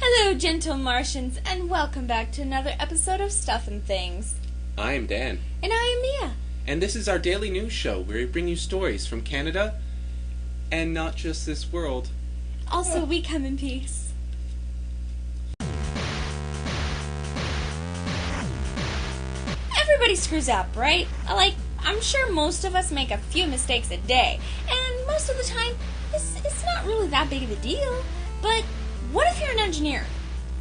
Hello, gentle Martians, and welcome back to another episode of Stuff and Things. I am Dan. And I am Mia. And this is our daily news show where we bring you stories from Canada and not just this world. Also, we come in peace. Everybody screws up, right? I'm sure most of us make a few mistakes a day, and most of the time, it's not really that big of a deal. But what if you're an engineer,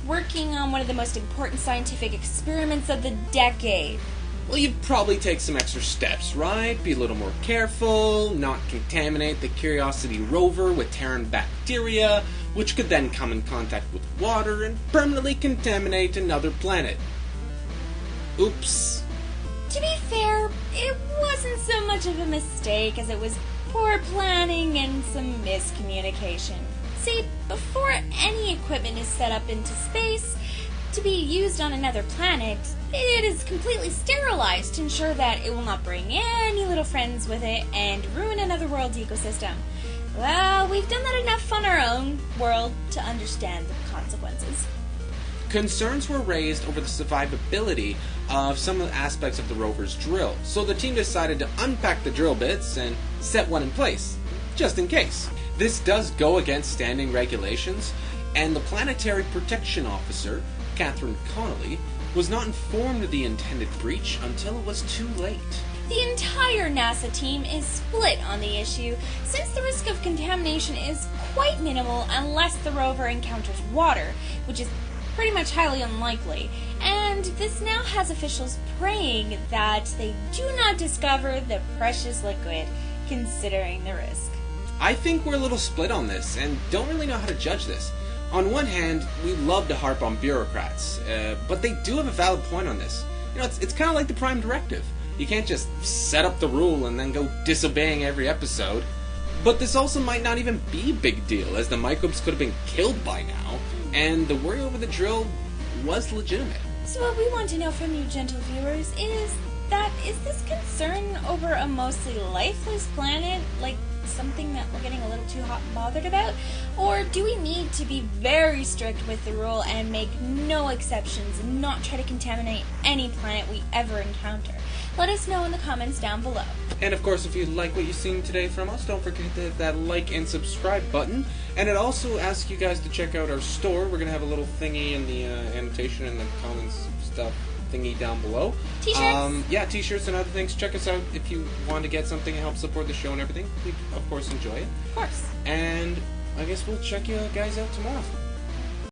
working on one of the most important scientific experiments of the decade? Well, you'd probably take some extra steps, right? Be a little more careful, not contaminate the Curiosity Rover with Terran bacteria, which could then come in contact with water and permanently contaminate another planet. Oops. To be fair, it wasn't so much of a mistake as it was poor planning and some miscommunication. See, before any equipment is set up into space to be used on another planet, it is completely sterilized to ensure that it will not bring any little friends with it and ruin another world's ecosystem. Well, we've done that enough on our own world to understand the consequences. Concerns were raised over the survivability of some of the aspects of the rover's drill, so the team decided to unpack the drill bits and set one in place, just in case. This does go against standing regulations, and the Planetary Protection Officer, Catherine Connolly, was not informed of the intended breach until it was too late. The entire NASA team is split on the issue, since the risk of contamination is quite minimal unless the rover encounters water, which is pretty much highly unlikely, and this now has officials praying that they do not discover the precious liquid, considering the risk. I think we're a little split on this, and don't really know how to judge this. On one hand, we love to harp on bureaucrats, but they do have a valid point on this. You know, it's kind of like the Prime Directive. You can't just set up the rule and then go disobeying every episode. But this also might not even be a big deal, as the microbes could have been killed by now, and the worry over the drill was legitimate. So what we want to know from you, gentle viewers, is this concern over a mostly lifeless planet, like something that we're getting a little too hot and bothered about? Or do we need to be very strict with the rule and make no exceptions and not try to contaminate any planet we ever encounter? Let us know in the comments down below. And of course, if you like what you've seen today from us, don't forget to hit that like and subscribe button. And it also asks you guys to check out our store. We're going to have a little thingy in the annotation and the comments stuff thingy down below. T-shirts? Yeah, t-shirts and other things. Check us out if you want to get something and help support the show and everything. We, of course, enjoy it. Of course. And I guess we'll check you guys out tomorrow.